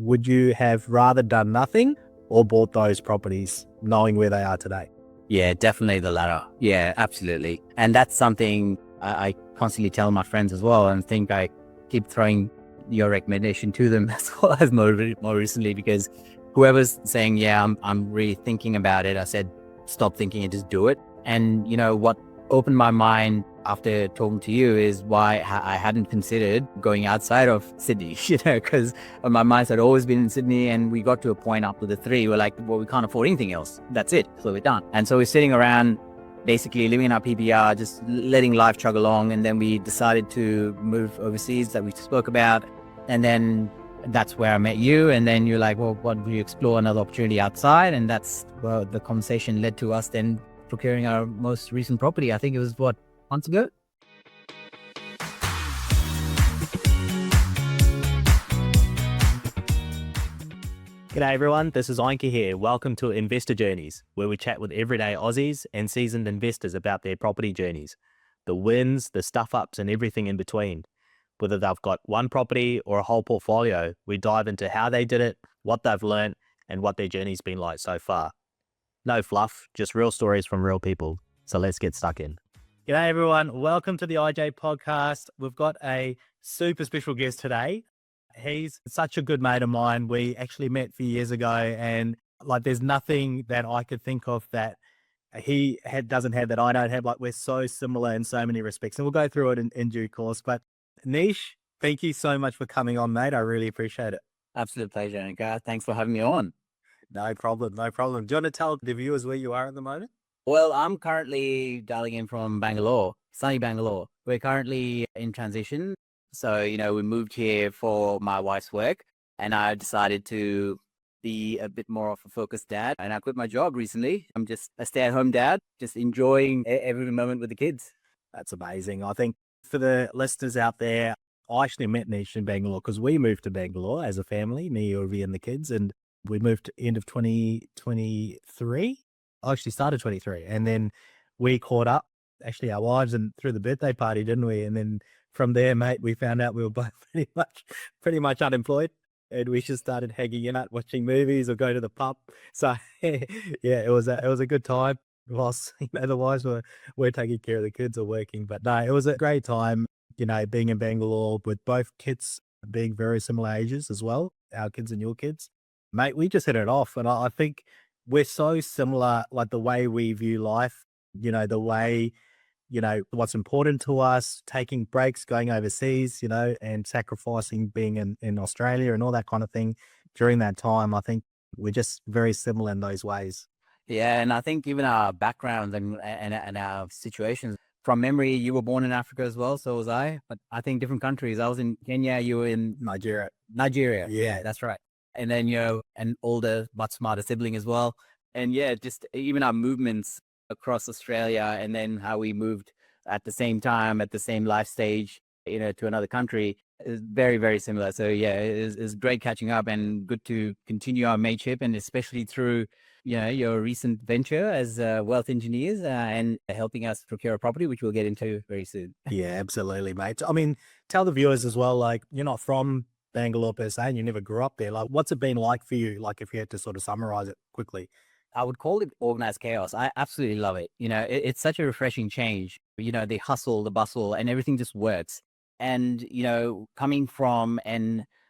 would you have rather done nothing or bought those properties knowing where they are today? Yeah, definitely the latter. Yeah, absolutely. And that's something I constantly tell my friends as well, and think I keep throwing your recommendation to them as well as more recently, because whoever's saying, yeah, I'm really thinking about it, I said, stop thinking and just do it. And what opened my mind after talking to you is why I hadn't considered going outside of Sydney, because my mindset had always been in Sydney, and we got to a point after the 3, we're like, well, we can't afford anything else. That's it. So we're done. And so we're sitting around basically living in our PPR, just letting life chug along. And then we decided to move overseas that we spoke about. And then that's where I met you. And then you're like, well, what, will you explore another opportunity outside? And that's where the conversation led to us then procuring our most recent property. I think it was months ago. G'day everyone, this is Iynka here. Welcome to Investor Journeys, where we chat with everyday Aussies and seasoned investors about their property journeys, the wins, the stuff-ups and everything in between. Whether they've got one property or a whole portfolio, we dive into how they did it, what they've learned and what their journey's been like so far. No fluff, just real stories from real people. So let's get stuck in. G'day everyone, welcome to the IJ podcast. We've got a super special guest today. He's such a good mate of mine. We actually met a few years ago, and there's nothing that I could think of that he doesn't have that I don't have. We're so similar in so many respects, and we'll go through it in due course. But Nish, thank you so much for coming on, mate. I really appreciate it. Absolute pleasure, Iynka. Thanks for having me on. No problem. Do you want to tell the viewers where you are at the moment? Well, I'm currently dialing in from Bangalore, sunny Bangalore. We're currently in transition. So, we moved here for my wife's work, and I decided to be a bit more of a focused dad. And I quit my job recently. I'm just a stay-at-home dad, just enjoying every moment with the kids. That's amazing. I think for the listeners out there, I actually met Nish in Bangalore because we moved to Bangalore as a family, me, Urvi, and the kids. And we moved end of 2023. I actually started 23. And then we caught up, actually our wives, and through the birthday party, didn't we? And then from there, mate, we found out we were both pretty much unemployed, and we just started hanging out, watching movies or go to the pub. So yeah, it was a good time. Whilst the wives were taking care of the kids or working, but no, it was a great time. Being in Bangalore with both kids being very similar ages as well, our kids and your kids, mate. We just hit it off, and I think we're so similar, like the way we view life. The way what's important to us, taking breaks, going overseas, and sacrificing being in Australia and all that kind of thing during that time. I think we're just very similar in those ways. Yeah, and I think even our backgrounds and our situations, from memory, you were born in Africa as well, so was I. But I think different countries. I was in Kenya, you were in Nigeria. Yeah, that's right. And then, an older, much smarter sibling as well. And yeah, just even our movements across Australia, and then how we moved at the same time, at the same life stage, to another country is very, very similar. So yeah, it's great catching up, and good to continue our mateship, and especially through, your recent venture as wealth engineers and helping us procure a property, which we'll get into very soon. Yeah, absolutely, mate. I mean, tell the viewers as well, you're not from Bangalore per se, and you never grew up there. What's it been like for you? If you had to sort of summarize it quickly. I would call it organized chaos. I absolutely love it. It's such a refreshing change. The hustle, the bustle, and everything just works. And, coming from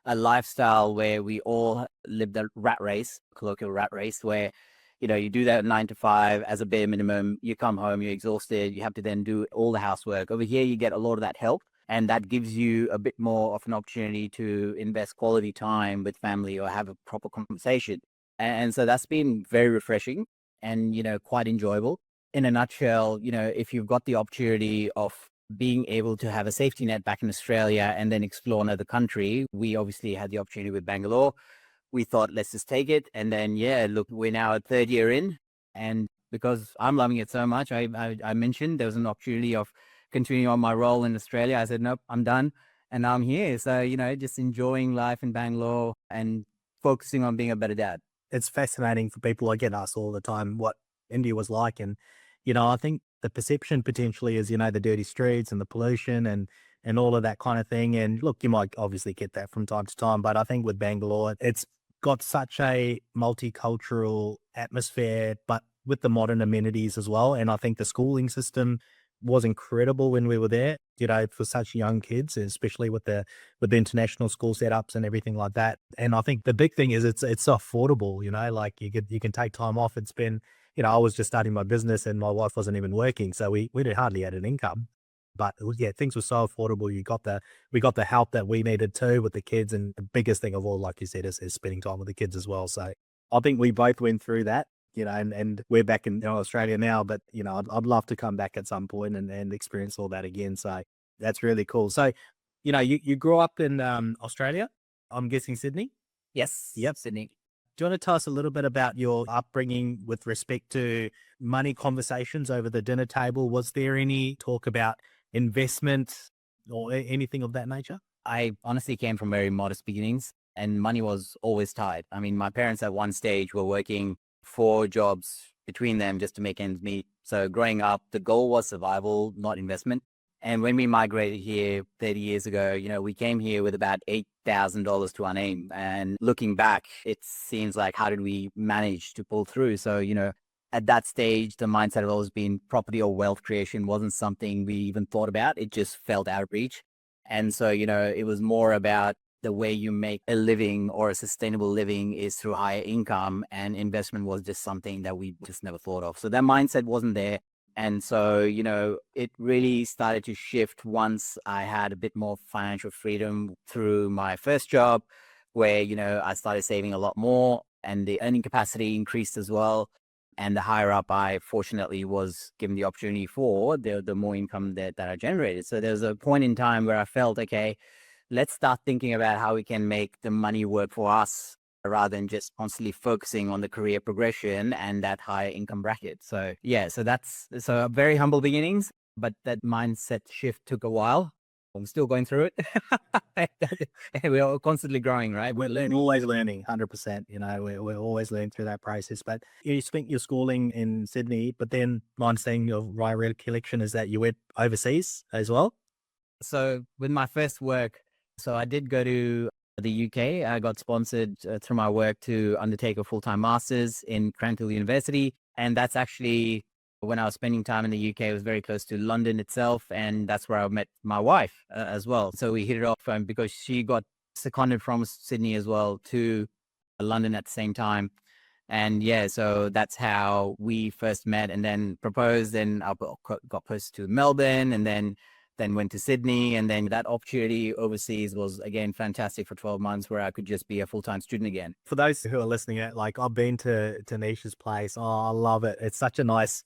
a lifestyle where we all live the rat race, colloquial rat race, where, you do that 9 to 5 as a bare minimum, you come home, you're exhausted, you have to then do all the housework. Over here, you get a lot of that help. And that gives you a bit more of an opportunity to invest quality time with family or have a proper conversation. And so that's been very refreshing and, quite enjoyable. In a nutshell, if you've got the opportunity of being able to have a safety net back in Australia and then explore another country, we obviously had the opportunity with Bangalore. We thought, let's just take it. And then, yeah, look, we're now at 3rd year in. And because I'm loving it so much, I mentioned there was an opportunity of continuing on my role in Australia. I said, nope, I'm done. And now I'm here. So, just enjoying life in Bangalore and focusing on being a better dad. It's fascinating for people. I get asked all the time what India was like. And, I think the perception potentially is, the dirty streets and the pollution and and all of that kind of thing. And look, you might obviously get that from time to time, but I think with Bangalore, it's got such a multicultural atmosphere, but with the modern amenities as well. And I think the schooling system was incredible when we were there, for such young kids, especially with the international school setups and everything like that. And I think the big thing is it's so affordable, like you can take time off and spend, I was just starting my business and my wife wasn't even working. So we hardly had an income. But it was, yeah, things were so affordable. We got the help that we needed too with the kids. And the biggest thing of all, like you said, is spending time with the kids as well. So I think we both went through that, and we're back in Australia now, but I'd love to come back at some point and experience all that again. So that's really cool. So, you grew up in Australia, I'm guessing Sydney. Yes. Yep. Sydney. Do you want to tell us a little bit about your upbringing with respect to money conversations over the dinner table? Was there any talk about investment or anything of that nature? I honestly came from very modest beginnings and money was always tight. I mean, my parents at one stage were working 4 jobs between them just to make ends meet. So growing up, the goal was survival, not investment. And when we migrated here 30 years ago, we came here with about $8,000 to our name. And looking back, it seems like, how did we manage to pull through? So, at that stage, the mindset had always been property or wealth creation wasn't something we even thought about. It just felt out of reach. And so, it was more about the way you make a living or a sustainable living is through higher income, and investment was just something that we just never thought of. So that mindset wasn't there. And so, it really started to shift once I had a bit more financial freedom through my first job, where, I started saving a lot more and the earning capacity increased as well. And the higher up I fortunately was given the opportunity for, the more income that I generated. So there was a point in time where I felt, okay, let's start thinking about how we can make the money work for us rather than just constantly focusing on the career progression and that higher income bracket. So yeah, so very humble beginnings, but that mindset shift took a while. I'm still going through it. We're constantly growing, right? We're always learning, 100%. We're always learning through that process. But you spent your schooling in Sydney, but then my understanding of my recollection is that you went overseas as well. So with my first work, so I did go to the UK. I got sponsored through my work to undertake a full-time master's in Cranfield University. And that's actually when I was spending time in the UK, it was very close to London itself. And that's where I met my wife as well. So we hit it off because she got seconded from Sydney as well to London at the same time. And yeah, so that's how we first met and then proposed. Then I got posted to Melbourne and then went to Sydney. And then that opportunity overseas was again fantastic for 12 months where I could just be a full-time student again. For those who are listening, like I've been to Nish's place. Oh, I love it. It's such a nice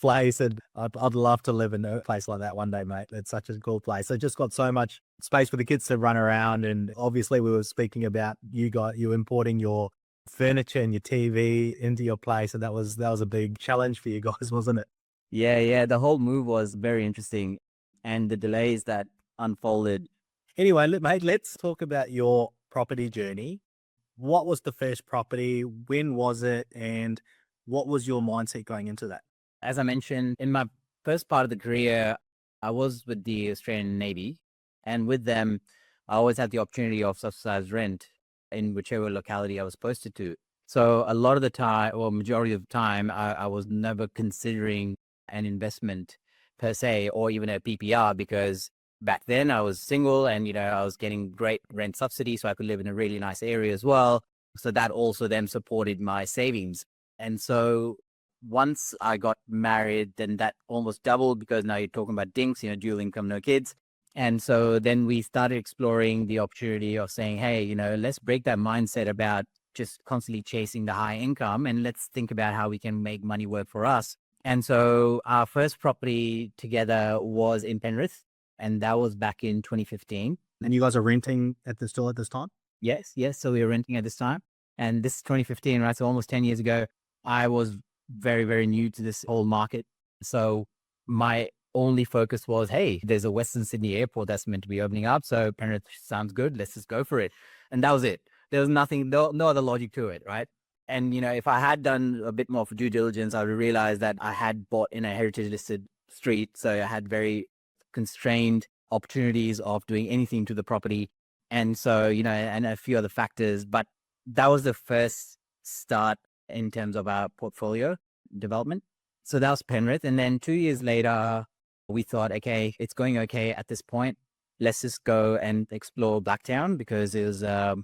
place. And I'd love to live in a place like that one day, mate. It's such a cool place. It just got so much space for the kids to run around. And obviously we were speaking about you importing your furniture and your TV into your place. And that was a big challenge for you guys, wasn't it? Yeah. The whole move was very interesting. And the delays that unfolded. Anyway, mate, let's talk about your property journey. What was the first property? When was it? And what was your mindset going into that? As I mentioned, in my first part of the career, I was with the Australian Navy. And with them, I always had the opportunity of subsidized rent in whichever locality I was posted to. So a lot of the time, or majority of the time, I was never considering an investment per se, or even a PPR, because back then I was single and, I was getting great rent subsidy, so I could live in a really nice area as well. So that also then supported my savings. And so once I got married, then that almost doubled because now you're talking about dinks, dual income, no kids. And so then we started exploring the opportunity of saying, hey, let's break that mindset about just constantly chasing the high income and let's think about how we can make money work for us. And so our first property together was in Penrith, and that was back in 2015. And you guys are renting still at this time? Yes. So we were renting at this time. And this is 2015, right? So almost 10 years ago, I was very, very new to this whole market. So my only focus was, hey, there's a Western Sydney airport that's meant to be opening up. So Penrith sounds good. Let's just go for it. And that was it. There was nothing, no other logic to it, right? And, if I had done a bit more for due diligence, I would realize that I had bought in a heritage listed street. So I had very constrained opportunities of doing anything to the property. And so, and a few other factors, but that was the first start in terms of our portfolio development. So that was Penrith. And then 2 years later, we thought, okay, it's going okay at this point. Let's just go and explore Blacktown because it was a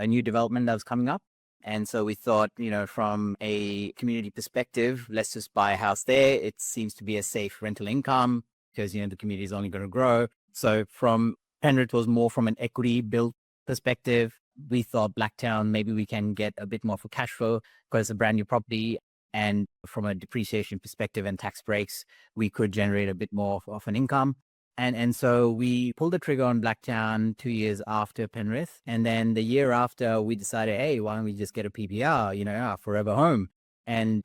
new development that was coming up. And so we thought, from a community perspective, let's just buy a house there. It seems to be a safe rental income because, the community is only going to grow. So from Penrith was more from an equity build perspective. We thought Blacktown, maybe we can get a bit more for cash flow because it's a brand new property. And from a depreciation perspective and tax breaks, we could generate a bit more of an income. And so we pulled the trigger on Blacktown 2 years after Penrith. And then the year after, we decided, hey, why don't we just get a PPR, our forever home? And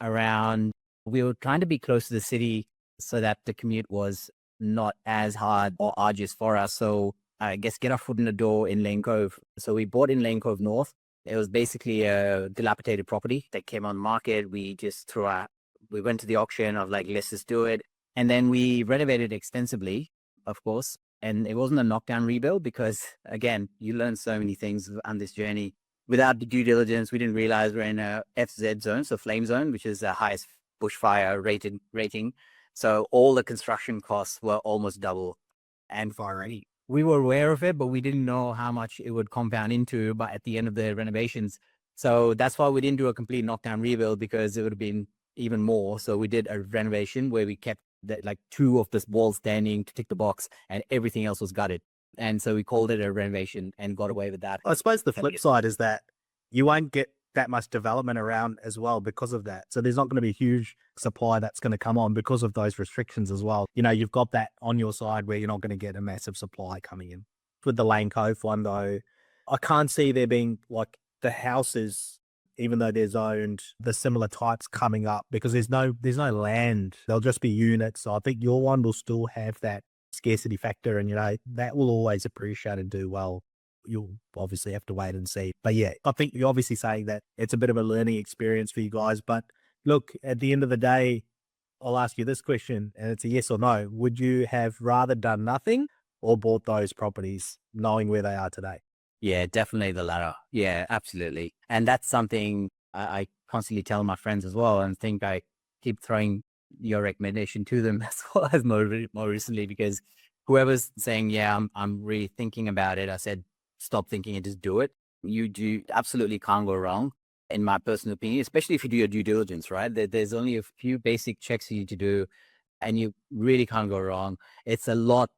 we were trying to be close to the city so that the commute was not as hard or arduous for us. So I guess get our foot in the door in Lane Cove. So we bought in Lane Cove North. It was basically a dilapidated property that came on the market. We just we went to the auction. I was like, let's just do it. And then we renovated extensively, of course. And it wasn't a knockdown rebuild because, again, you learn so many things on this journey. Without the due diligence, we didn't realize we're in a FZ zone, so flame zone, which is the highest bushfire rating. So all the construction costs were almost double. And we were aware of it, but we didn't know how much it would compound into but at the end of the renovations. So that's why we didn't do a complete knockdown rebuild because it would have been even more. So we did a renovation where we kept two of the walls standing to tick the box and everything else was gutted. And so we called it a renovation and got away with that. I suppose the flip side is that you won't get that much development around as well because of that. So there's not going to be a huge supply that's going to come on because of those restrictions as well. You've got that on your side where you're not going to get a massive supply coming in. With the Lane Cove one though, I can't see there being the houses, even though they're zoned, the similar types coming up because there's no land. They'll just be units. So I think your one will still have that scarcity factor and, that will always appreciate and do well. You'll obviously have to wait and see. But yeah, I think you're obviously saying that it's a bit of a learning experience for you guys. But look, at the end of the day, I'll ask you this question and it's a yes or no. Would you have rather done nothing or bought those properties knowing where they are today? Yeah, definitely the latter. Yeah, absolutely. And that's something I constantly tell my friends as well. And think I keep throwing your recommendation to them as well as more recently because whoever's saying, yeah, I'm really thinking about it. I said, stop thinking and just do it. You absolutely can't go wrong, in my personal opinion, especially if you do your due diligence, right? There's only a few basic checks you need to do and you really can't go wrong. It's a lot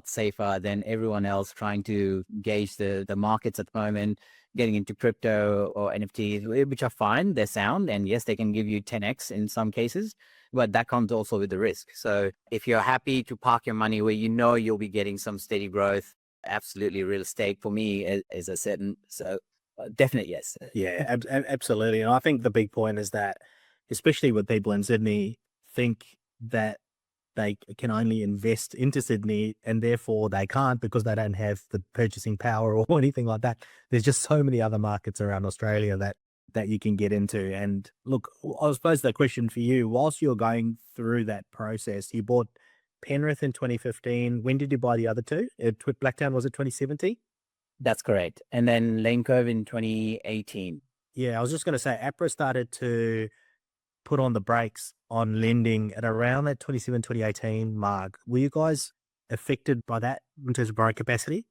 safer than everyone else trying to gauge the markets at the moment, getting into crypto or NFTs, which are fine. They're sound. And yes, they can give you 10x in some cases, but that comes also with the risk. So if you're happy to park your money where you'll be getting some steady growth, absolutely real estate for me is a certain, so definite yes. Yeah, absolutely. And I think the big point is that, especially with people in Sydney, think that they can only invest into Sydney and therefore they can't because they don't have the purchasing power or anything like that. There's just so many other markets around Australia that you can get into. And look, I suppose the question for you, whilst you're going through that process, you bought Penrith in 2015. When did you buy the other two? Blacktown, was it 2017? That's correct. And then Lane Cove in 2018. Yeah, I was just going to say, APRA started to put on the brakes on lending at around that 2018 mark. Were you guys affected by that in terms of borrowing capacity?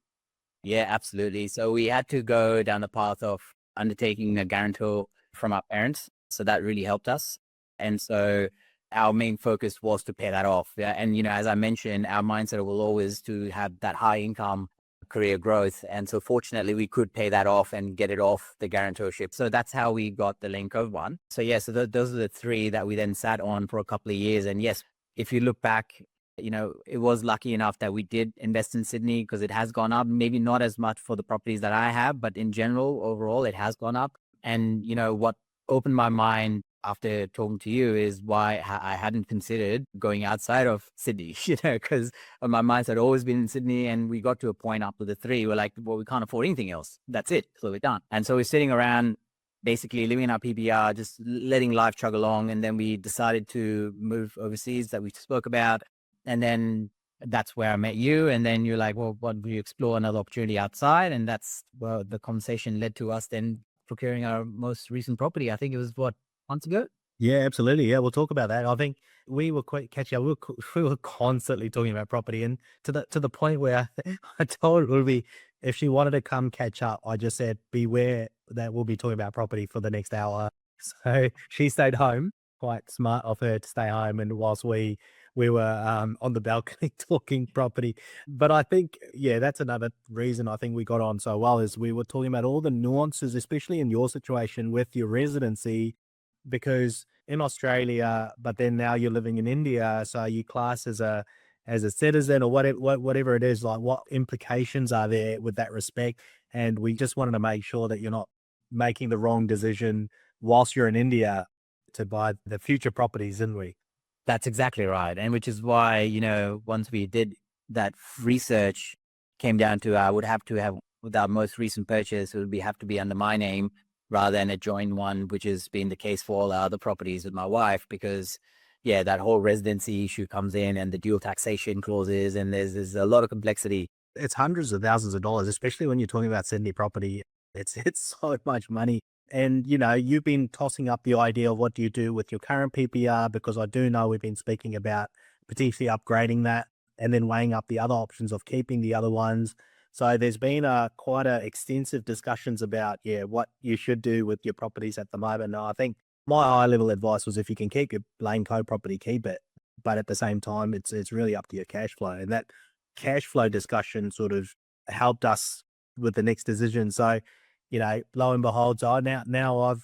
Yeah, absolutely. So we had to go down the path of undertaking a guarantor from our parents. So that really helped us. And so our main focus was to pay that off. Yeah. And, as I mentioned, our mindset will always to have that high income career growth. And so fortunately, we could pay that off and get it off the guarantorship. So that's how we got the Lane Cove one. So yeah, so those are the three that we then sat on for a couple of years. And yes, if you look back, it was lucky enough that we did invest in Sydney because it has gone up, maybe not as much for the properties that I have, but in general, overall, it has gone up. And, what opened my mind after talking to you is why I hadn't considered going outside of Sydney, because my mindset had always been in Sydney. And we got to a point after the three, we're like, well, we can't afford anything else. That's it. So we're done. And so we're sitting around basically living in our PBR, just letting life chug along. And then we decided to move overseas that we spoke about. And then that's where I met you. And then you're like, well, what do you explore another opportunity outside? And that's well, the conversation led to us then procuring our most recent property. I think it was what, months ago? Yeah, absolutely. Yeah, we'll talk about that. I think we were quite catchy. We were constantly talking about property, and to the point where I told Ruby if she wanted to come catch up, I just said, beware that we'll be talking about property for the next hour. So she stayed home. Quite smart of her to stay home, and whilst we were on the balcony talking property. But I think, yeah, that's another reason I think we got on so well is we were talking about all the nuances, especially in your situation with your residency, because in Australia, but then now you're living in India, so you class as a citizen or whatever it is, like what implications are there with that respect? And we just wanted to make sure that you're not making the wrong decision whilst you're in India to buy the future properties, didn't we? That's exactly right. And which is why, once we did that research, came down to I would have to have, with our most recent purchase, it would have to be under my name rather than a joint one, which has been the case for all our other properties with my wife, because yeah, that whole residency issue comes in and the dual taxation clauses, and there's a lot of complexity. It's hundreds of thousands of dollars, especially when you're talking about Sydney property. It's so much money. And you've been tossing up the idea of what do you do with your current PPR, because I do know we've been speaking about potentially upgrading that and then weighing up the other options of keeping the other ones. So there's been quite a extensive discussions about what you should do with your properties at the moment. Now, I think my high level advice was if you can keep your Lane Co property, keep it. But at the same time, it's really up to your cash flow. And that cash flow discussion sort of helped us with the next decision. So, lo and behold, so now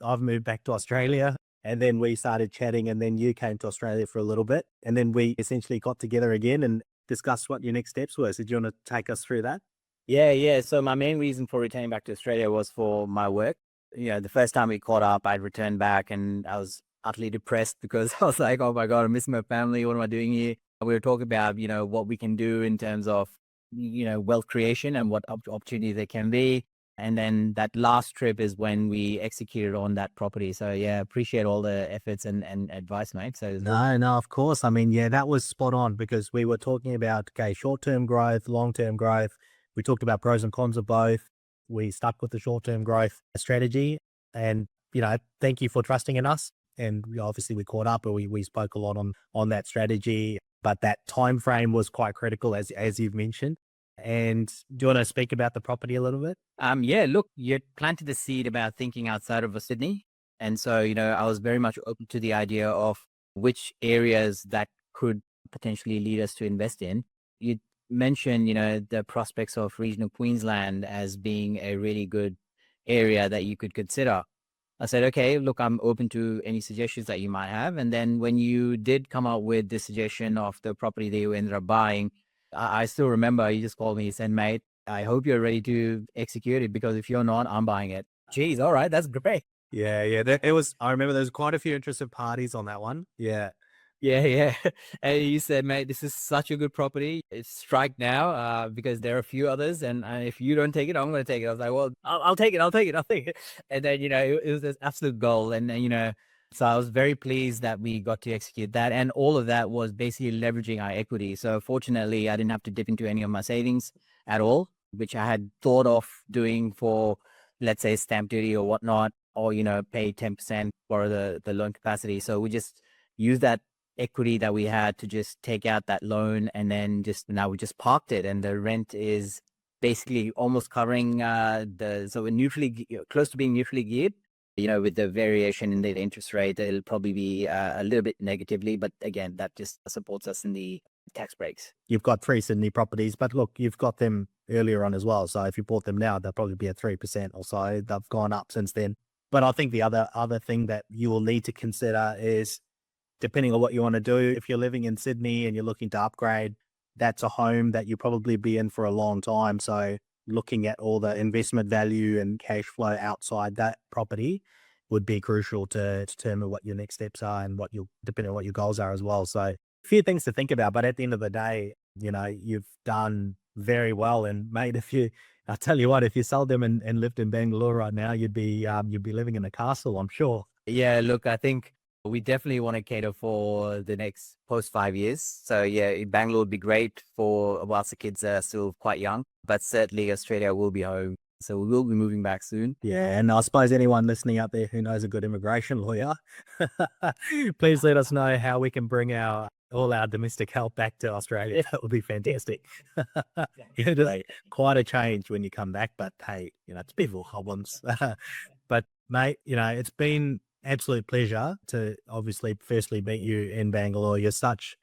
I've moved back to Australia, and then we started chatting, and then you came to Australia for a little bit, and then we essentially got together again and discussed what your next steps were. So do you want to take us through that? Yeah. So my main reason for returning back to Australia was for my work. The first time we caught up, I'd returned back and I was utterly depressed because I was like, oh my God, I'm missing my family. What am I doing here? We were talking about, what we can do in terms of, wealth creation and what opportunities there can be. And then that last trip is when we executed on that property. So yeah, appreciate all the efforts and advice, mate. So No, of course. I mean, yeah, that was spot on because we were talking about, okay, short-term growth, long-term growth. We talked about pros and cons of both. We stuck with the short-term growth strategy. And, thank you for trusting in us. And obviously we caught up and we spoke a lot on that strategy, but that time frame was quite critical as you've mentioned. And do you want to speak about the property a little bit? yeah, look, you planted the seed about thinking outside of Sydney. And so, I was very much open to the idea of which areas that could potentially lead us to invest in. You mentioned, the prospects of regional Queensland as being a really good area that you could consider. I said, okay, look, I'm open to any suggestions that you might have. And then when you did come out with the suggestion of the property that you ended up buying, I still remember you just called me and said, mate, I hope you're ready to execute it, because if you're not, I'm buying it. Geez, all right, that's great. Yeah. It was, I remember there was quite a few interested parties on that one. Yeah. Yeah. And you said, mate, this is such a good property. It's strike now, because there are a few others. And if you don't take it, I'm going to take it. I was like, well, I'll take it. I'll take it. And then, it was this absolute goal. And then, so I was very pleased that we got to execute that. And all of that was basically leveraging our equity. So fortunately, I didn't have to dip into any of my savings at all, which I had thought of doing for, let's say, stamp duty or whatnot, or, pay 10% for the loan capacity. So we just use that equity that we had to just take out that loan, and then now we just parked it, and the rent is basically almost covering so we're close to being neutrally geared. With the variation in the interest rate, it'll probably be a little bit negatively, but again, that just supports us in the tax breaks. You've got 3 Sydney properties, but look, you've got them earlier on as well. So if you bought them now, they'll probably be at 3% or so. They've gone up since then. But I think the other thing that you will need to consider is, depending on what you want to do, if you're living in Sydney and you're looking to upgrade, that's a home that you'll probably be in for a long time. So looking at all the investment value and cash flow outside that property would be crucial to determine what your next steps are and depending on what your goals are as well. So a few things to think about, but at the end of the day, you've done very well. And mate, I'll tell you what, if you sold them and lived in Bangalore right now, you'd be living in a castle, I'm sure. Yeah, look, I think We definitely want to cater for the next post 5 years. So yeah, Bangalore would be great for whilst the kids are still quite young, but certainly Australia will be home. So we will be moving back soon. Yeah, and I suppose anyone listening out there who knows a good immigration lawyer, please let us know how we can bring all our domestic help back to Australia. That would be fantastic. It is quite a change when you come back, but hey, it's people problems. But mate, it's been absolute pleasure to obviously firstly meet you in Bangalore. You're such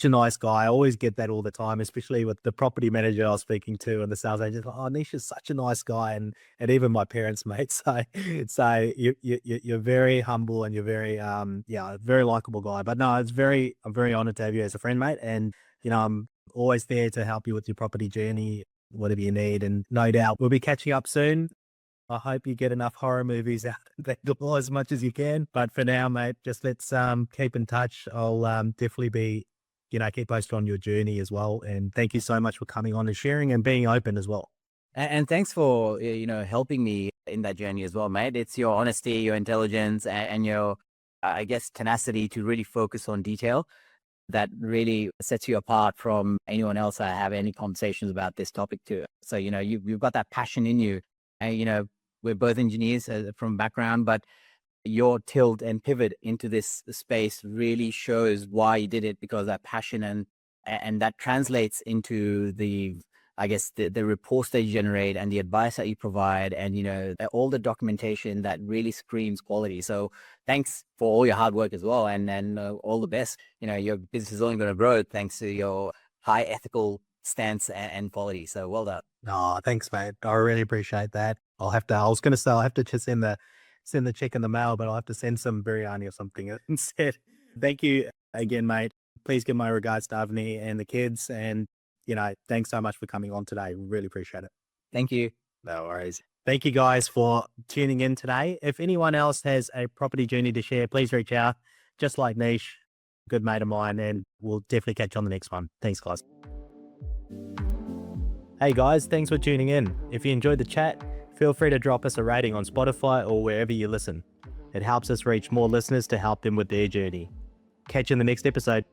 a nice guy. I always get that all the time, especially with the property manager I was speaking to and the sales agent. Oh, Nish is such a nice guy, and even my parents, mate. So you're very humble and you're very very likable guy. But no, I'm very honored to have you as a friend, mate. And I'm always there to help you with your property journey, whatever you need. And no doubt we'll be catching up soon. I hope you get enough horror movies out in Bangalore as much as you can. But for now, mate, just let's keep in touch. I'll definitely be, keep posted on your journey as well. And thank you so much for coming on and sharing and being open as well. And thanks for, helping me in that journey as well, mate. It's your honesty, your intelligence, and your, I guess, tenacity to really focus on detail that really sets you apart from anyone else I have any conversations about this topic too. So, you've got that passion in you. And, we're both engineers from background, but your tilt and pivot into this space really shows why you did it, because that passion and that translates into the, I guess, the reports that you generate and the advice that you provide, and all the documentation that really screams quality. So thanks for all your hard work as well, and all the best. Your business is only going to grow thanks to your high ethical stance and quality. So well done. Oh, thanks, mate. I really appreciate that. I was going to say, I'll have to just send the check in the mail, but I'll have to send some biryani or something instead. Thank you again, mate. Please give my regards to Avni and the kids. And, thanks so much for coming on today. Really appreciate it. Thank you. No worries. Thank you guys for tuning in today. If anyone else has a property journey to share, please reach out. Just like Nish, good mate of mine, and we'll definitely catch you on the next one. Thanks, guys. Hey guys, thanks for tuning in. If you enjoyed the chat, feel free to drop us a rating on Spotify or wherever you listen. It helps us reach more listeners to help them with their journey. Catch you in the next episode.